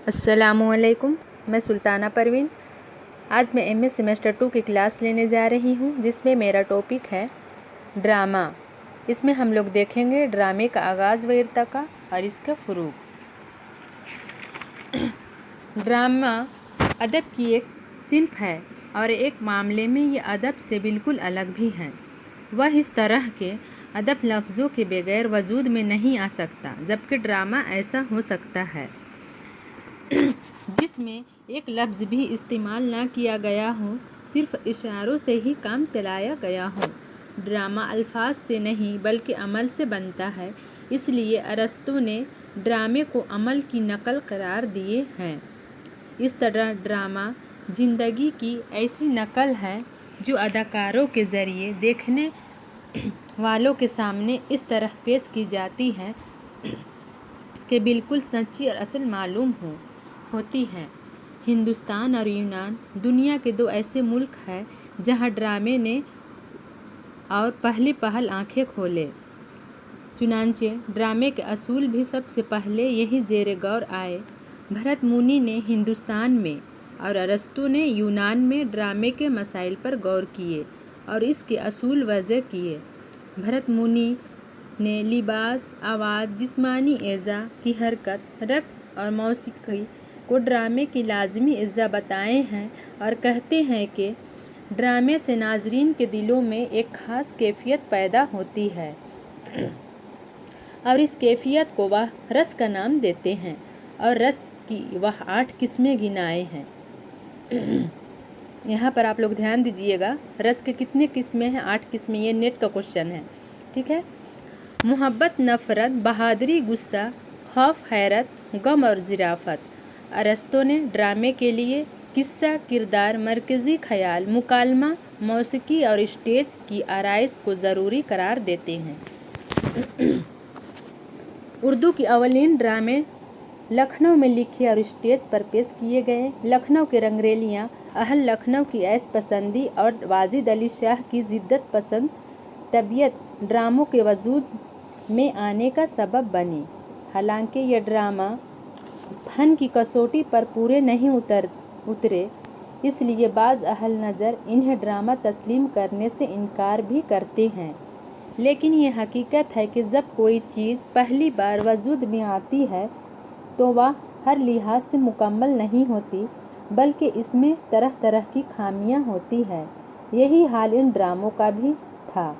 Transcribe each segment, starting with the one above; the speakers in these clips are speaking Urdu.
السلام علیکم، میں سلطانہ پروین۔ آج میں ایم اے سیمیسٹر 2 کی کلاس لینے جا رہی ہوں، جس میں میرا ٹاپک ہے ڈرامہ۔ اس میں ہم لوگ دیکھیں گے ڈرامے کا آغاز و ارتقاء اور اس کا فروغ۔ ڈرامہ ادب کی ایک صنف ہے اور ایک معاملے میں یہ ادب سے بالکل الگ بھی ہے۔ وہ اس طرح کے ادب لفظوں کے بغیر وجود میں نہیں آ سکتا، جبکہ ڈرامہ ایسا ہو سکتا ہے جس میں ایک لفظ بھی استعمال نہ کیا گیا ہو، صرف اشاروں سے ہی کام چلایا گیا ہو۔ ڈرامہ الفاظ سے نہیں بلکہ عمل سے بنتا ہے، اس لیے ارسطو نے ڈرامے کو عمل کی نقل قرار دیے ہیں۔ اس طرح ڈرامہ زندگی کی ایسی نقل ہے جو اداکاروں کے ذریعے دیکھنے والوں کے سامنے اس طرح پیش کی جاتی ہے کہ بالکل سچی اور اصل معلوم ہوتی ہے۔ ہندوستان اور یونان دنیا کے دو ایسے ملک ہیں جہاں ڈرامے نے اور پہل آنکھیں کھولے۔ چنانچہ ڈرامے کے اصول بھی سب سے پہلے یہی زیر غور آئے۔ بھرت منی نے ہندوستان میں اور ارسطو نے یونان میں ڈرامے کے مسائل پر غور کیے اور اس کے اصول وضع کیے۔ بھرت منی نے لباس، آواز، جسمانی اعضاء کی حرکت، رقص اور موسیقی کو ڈرامے کی لازمی اجزاء بتائے ہیں اور کہتے ہیں کہ ڈرامے سے ناظرین کے دلوں میں ایک خاص کیفیت پیدا ہوتی ہے اور اس کیفیت کو وہ رس کا نام دیتے ہیں، اور رس کی وہ 8 قسمیں گنائے ہیں۔ یہاں پر آپ لوگ دھیان دیجئے گا، رس کے کتنے قسمیں ہیں؟ 8 قسمیں۔ یہ نیٹ کا کوشچن ہے، ٹھیک ہے۔ محبت، نفرت، بہادری، غصہ، خوف، حیرت، غم اور ظرافت۔ ارسطو نے ڈرامے کے لیے قصہ، کردار، مرکزی خیال، مکالمہ، موسیقی اور اسٹیج کی آرائش کو ضروری قرار دیتے ہیں۔ اردو کے اولین ڈرامے لکھنؤ میں لکھے اور اسٹیج پر پیش کیے گئے۔ لکھنؤ کی رنگریلیاں اہل لکھنؤ کی عیش پسندی اور واجد علی شاہ کی جدت پسند طبیعت ڈراموں کے وجود میں آنے کا سبب بنی۔ حالانکہ یہ ڈرامہ فن کی کسوٹی پر پورے نہیں اترے، اس لیے بعض اہل نظر انہیں ڈرامہ تسلیم کرنے سے انکار بھی کرتے ہیں، لیکن یہ حقیقت ہے کہ جب کوئی چیز پہلی بار وجود میں آتی ہے تو وہ ہر لحاظ سے مکمل نہیں ہوتی، بلکہ اس میں طرح طرح کی خامیاں ہوتی ہیں۔ یہی حال ان ڈراموں کا بھی تھا،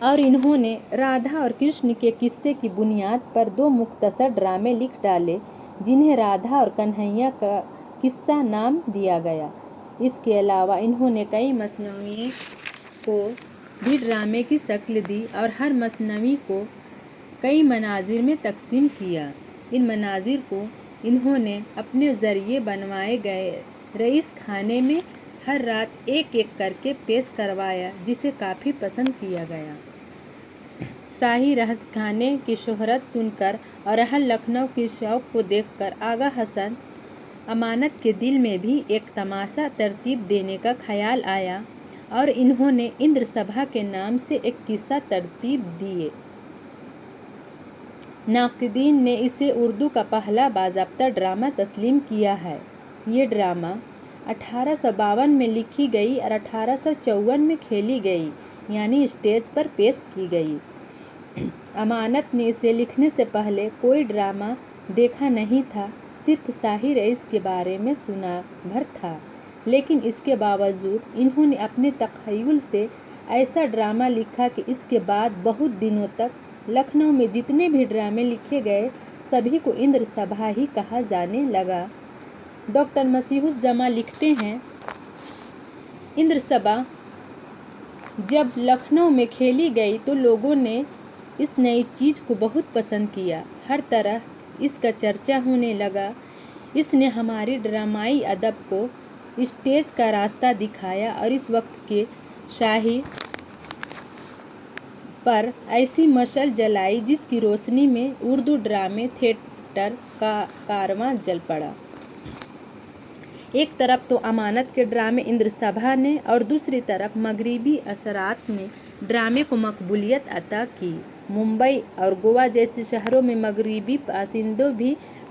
اور انہوں نے رادھا اور کرشن کے قصے کی بنیاد پر 2 مختصر ڈرامے لکھ ڈالے جنہیں رادھا اور کنہیا کا قصہ نام دیا گیا۔ اس کے علاوہ انہوں نے کئی مثنویوں کو بھی ڈرامے کی شکل دی اور ہر مثنوی کو کئی مناظر میں تقسیم کیا۔ ان مناظر کو انہوں نے اپنے ذریعے بنوائے گئے رئیس خانے میں ہر رات ایک ایک کر کے پیش کروایا، جسے کافی پسند کیا گیا۔ شاہی رہائش خانے کی شہرت سن کر اور اہل لکھنؤ کے شوق کو دیکھ کر آغا حسن امانت کے دل میں بھی ایک تماشا ترتیب دینے کا خیال آیا اور انہوں نے اندر سبھا کے نام سے ایک قصہ ترتیب دیے۔ ناقدین نے اسے اردو کا پہلا باضابطہ ڈرامہ تسلیم کیا ہے۔ یہ ڈرامہ 1852 میں لکھی گئی اور 1854 میں کھیلی گئی، یعنی اسٹیج پر پیش کی گئی۔ امانت نے اسے لکھنے سے پہلے کوئی ڈرامہ دیکھا نہیں تھا، صرف شاہی رئیس کے بارے میں سنا بھر تھا، لیکن اس کے باوجود انہوں نے اپنے تخیل سے ایسا ڈرامہ لکھا کہ اس کے بعد بہت دنوں تک لکھنؤ میں جتنے بھی ڈرامے لکھے گئے سبھی کو اندر سبھا ہی کہا جانے لگا۔ ڈاکٹر مسیح الزماں لکھتے ہیں، اندر سبھا جب لکھنؤ میں کھیلی گئی تو لوگوں نے اس نئی چیز کو بہت پسند کیا، ہر طرف اس کا چرچا ہونے لگا۔ اس نے ہماری ڈرامائی ادب کو اسٹیج کا راستہ دکھایا اور اس وقت کے شاہی پر ایسی مشعل جلائی جس کی روشنی میں اردو ڈرامے تھیٹر کا کارواں چل پڑا۔ ایک طرف تو امانت کے ڈرامے اندر سبھا نے اور دوسری طرف مغربی اثرات نے ڈرامے کو مقبولیت عطا کی۔ ممبئی اور گوا جیسے شہروں میں مغربی باشندوں بھی